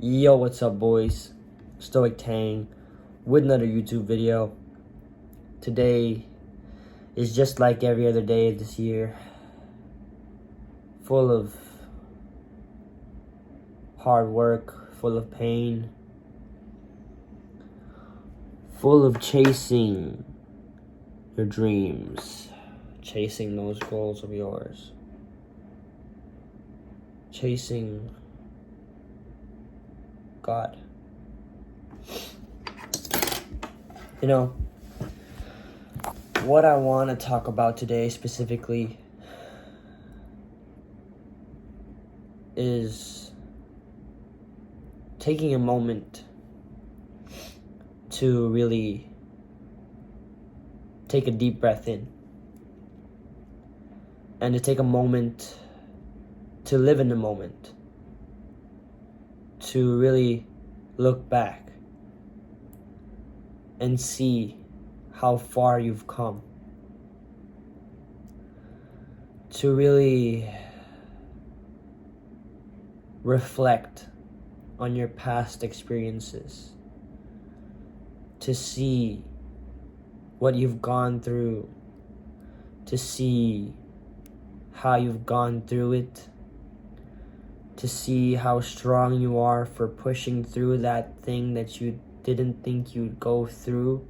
Yo, what's up, boys? Stoic Tang with another YouTube video. Today is just like every other day this year, full of hard work, full of pain, full of chasing your dreams, chasing those goals of yours, chasing God. You know, what I want to talk about today specifically is taking a moment to really take a deep breath in and to take a moment to live in the moment, to really look back and see how far you've come, to really reflect on your past experiences, to see what you've gone through, to see how you've gone through it, to see how strong you are for pushing through that thing that you didn't think you'd go through,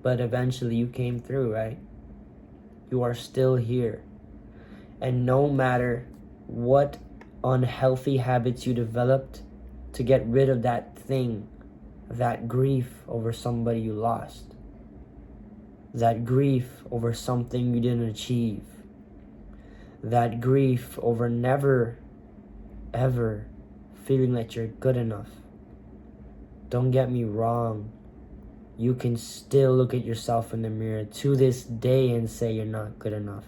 but eventually you came through, right? You are still here. And no matter what unhealthy habits you developed to get rid of that thing, that grief over somebody you lost, that grief over something you didn't achieve, that grief over never, ever feeling that you're good enough. Don't get me wrong. You can still look at yourself in the mirror to this day and say you're not good enough.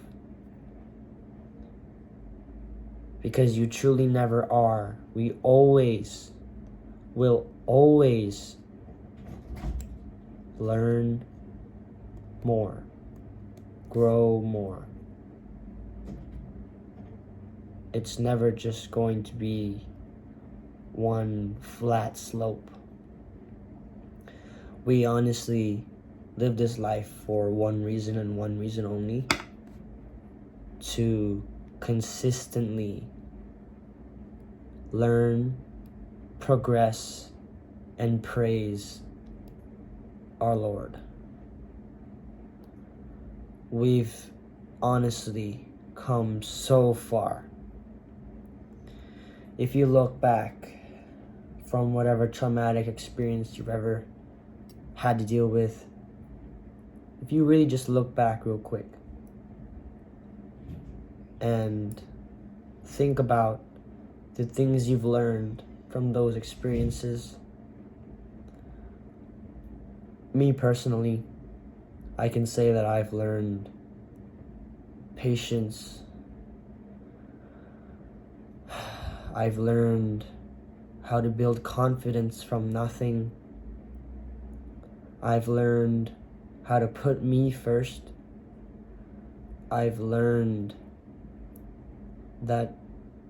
Because you truly never are. We always will always learn more, grow more. It's never just going to be one flat slope. We honestly live this life for one reason and one reason only: to consistently learn, progress, and praise our Lord. We've honestly come so far. If you look back from whatever traumatic experience you've ever had to deal with, if you really just look back real quick and think about the things you've learned from those experiences. Me personally, I can say that I've learned patience. I've learned how to build confidence from nothing. I've learned how to put me first. I've learned that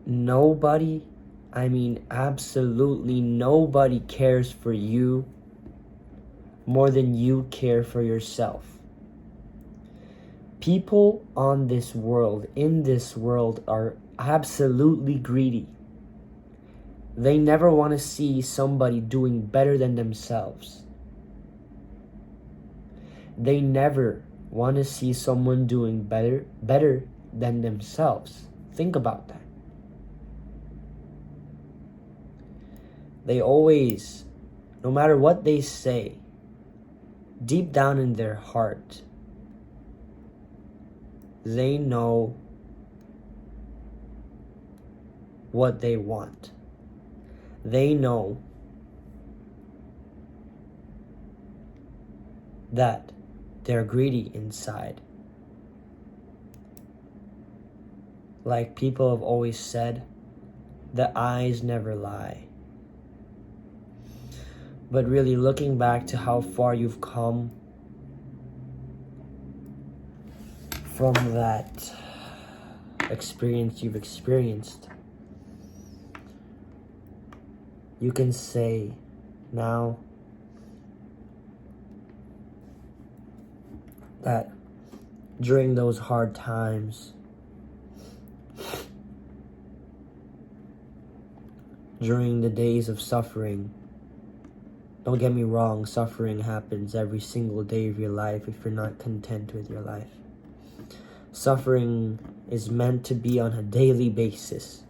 nobody, I mean absolutely nobody, cares for you more than you care for yourself. People on this world, in this world, are absolutely greedy. They never want to see somebody doing better than themselves. They never want to see someone doing better than themselves. Think about that. They always, no matter what they say, deep down in their heart, they know what they want. They know that they're greedy inside. Like people have always said, the eyes never lie. But really, looking back to how far you've come from that experience you've experienced, You can say now that during those hard times, during the days of suffering, don't get me wrong, suffering happens every single day of your life if you're not content with your life. Suffering is meant to be on a daily basis.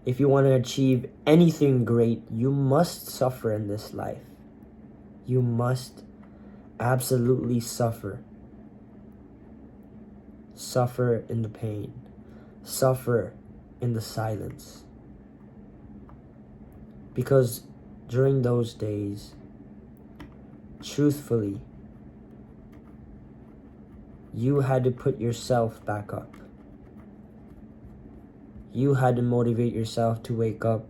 If you want to achieve anything great, you must suffer in this life. You must absolutely suffer. Suffer in the pain. Suffer in the silence. Because during those days, truthfully, you had to put yourself back up. You had to motivate yourself to wake up.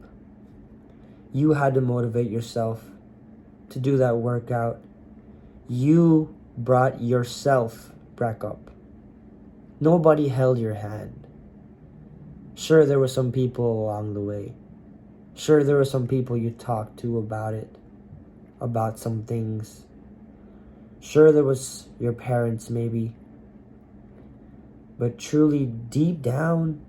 You had to motivate yourself to do that workout. You brought yourself back up. Nobody held your hand. Sure, there were some people along the way. Sure, there were some people you talked to about it, about some things. Sure, there was your parents maybe. But truly, deep down,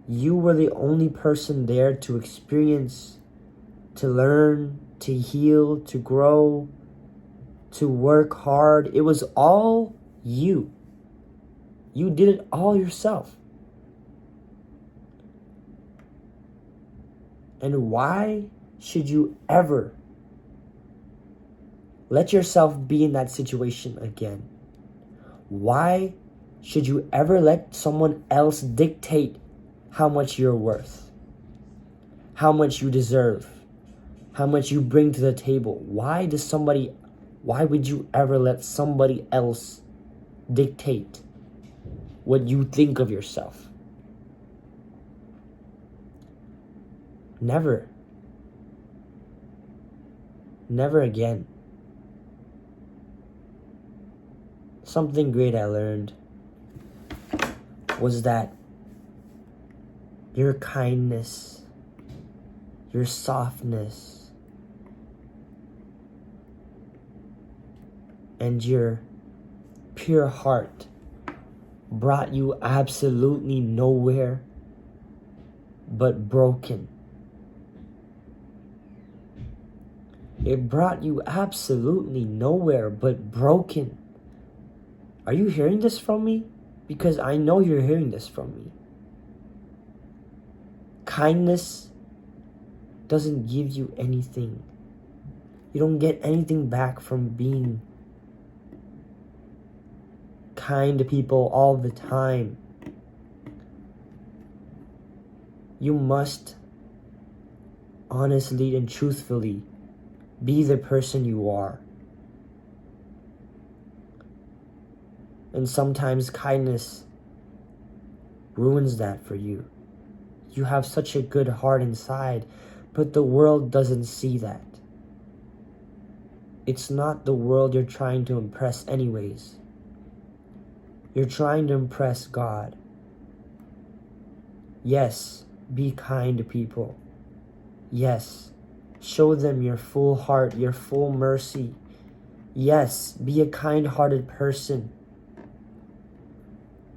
you were the only person there to experience, to learn, to heal, to grow, to work hard. It was all you. You did it all yourself. And why should you ever let yourself be in that situation again? Why should you ever let someone else dictate how much you're worth, how much you deserve, how much you bring to the table? Why would you ever let somebody else dictate what you think of yourself? Never. Never again. Something great I learned was that your kindness, your softness, and your pure heart brought you absolutely nowhere but broken. It brought you absolutely nowhere but broken. Are you hearing this from me? Because I know you're hearing this from me. Kindness doesn't give you anything. You don't get anything back from being kind to people all the time. You must honestly and truthfully be the person you are. And sometimes kindness ruins that for you. You have such a good heart inside, but the world doesn't see that. It's not the world you're trying to impress anyways. You're trying to impress God. Yes, be kind to people. Yes, show them your full heart, your full mercy. Yes, be a kind-hearted person.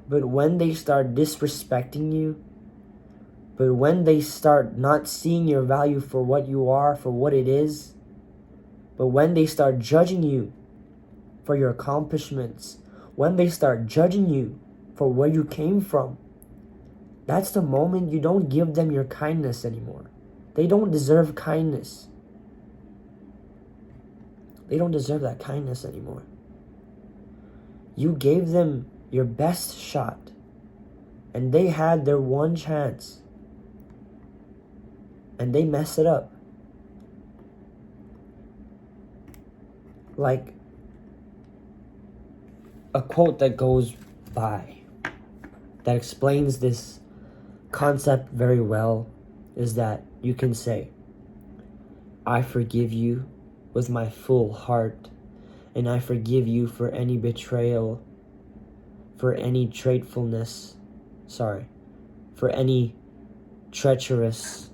But when they start disrespecting you, but when they start not seeing your value for what you are, for what it is, but when they start judging you for your accomplishments, when they start judging you for where you came from, that's the moment you don't give them your kindness anymore. They don't deserve kindness. They don't deserve that kindness anymore. You gave them your best shot, and they had their one chance, and they mess it up. Like a quote that goes by that explains this concept very well is that you can say, I forgive you with my full heart, and I forgive you for any betrayal, for any for any treacherous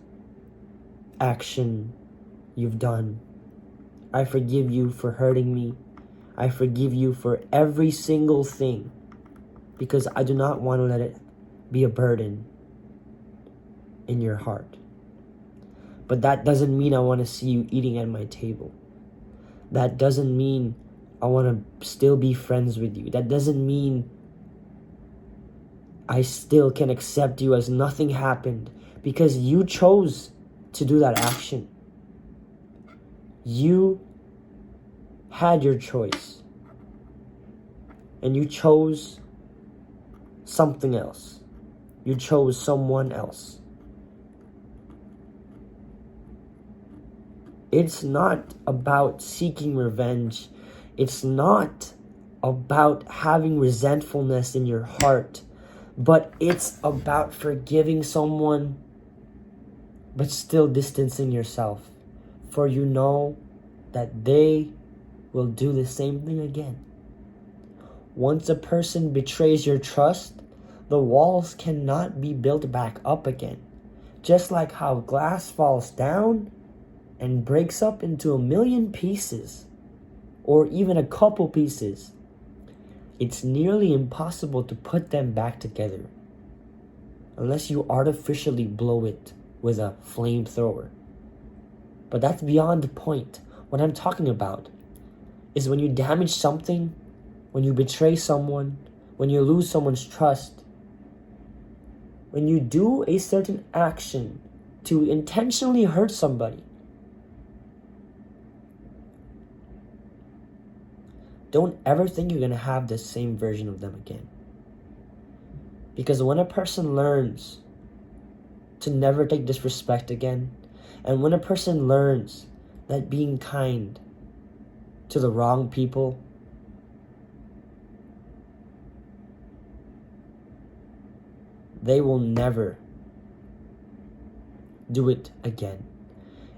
action you've done. I forgive you for hurting me. I forgive you for every single thing, because I do not want to let it be a burden in your heart. But that doesn't mean I want to see you eating at my table. That doesn't mean I want to still be friends with you. That doesn't mean I still can accept you as nothing happened, because you chose to do that action. You had your choice, and you chose something else. You chose someone else. It's not about seeking revenge. It's not about having resentfulness in your heart, but it's about forgiving someone but still distancing yourself, for you know that they will do the same thing again. Once a person betrays your trust, the walls cannot be built back up again. Just like how glass falls down and breaks up into a million pieces, or even a couple pieces, it's nearly impossible to put them back together unless you artificially blow it with a flamethrower. But that's beyond the point. What I'm talking about is when you damage something, when you betray someone, when you lose someone's trust, when you do a certain action to intentionally hurt somebody, don't ever think you're going to have the same version of them again. Because when a person learns to never take disrespect again, and when a person learns that being kind to the wrong people they will never do it again.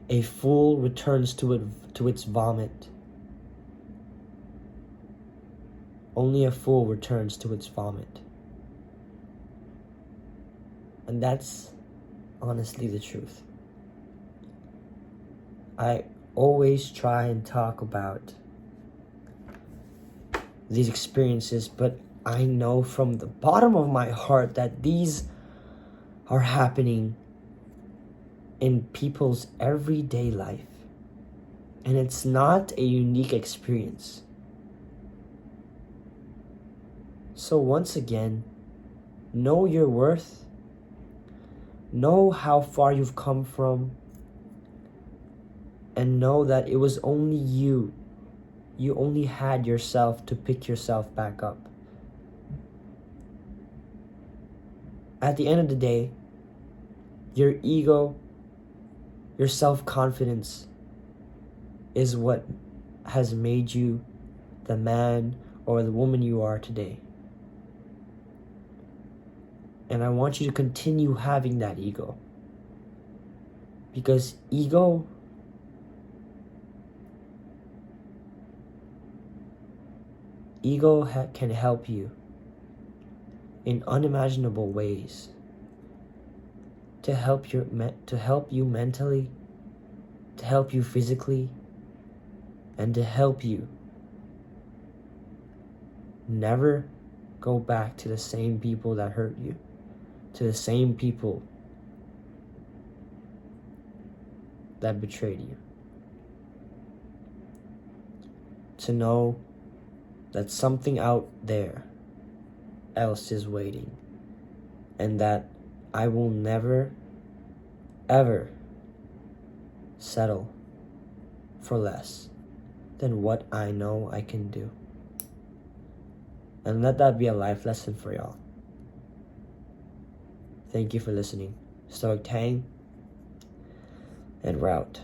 A fool returns to its vomit. Only a fool returns to its vomit. And that's honestly the truth. I always try and talk about these experiences, but I know from the bottom of my heart that these are happening in people's everyday life. And it's not a unique experience. So once again, know your worth. Know how far you've come from. And know that it was only you. You only had yourself to pick yourself back up. At the end of the day, your ego, your self-confidence is what has made you the man or the woman you are today. And I want you to continue having that ego. Because ego can help you in unimaginable ways to help you mentally, to help you physically, and to help you never go back to the same people that hurt you, to the same people that betrayed you. To know that something out there else is waiting, and that I will never, ever settle for less than what I know I can do. And let that be a life lesson for y'all. Thank you for listening. Stoic Tang, and we're out.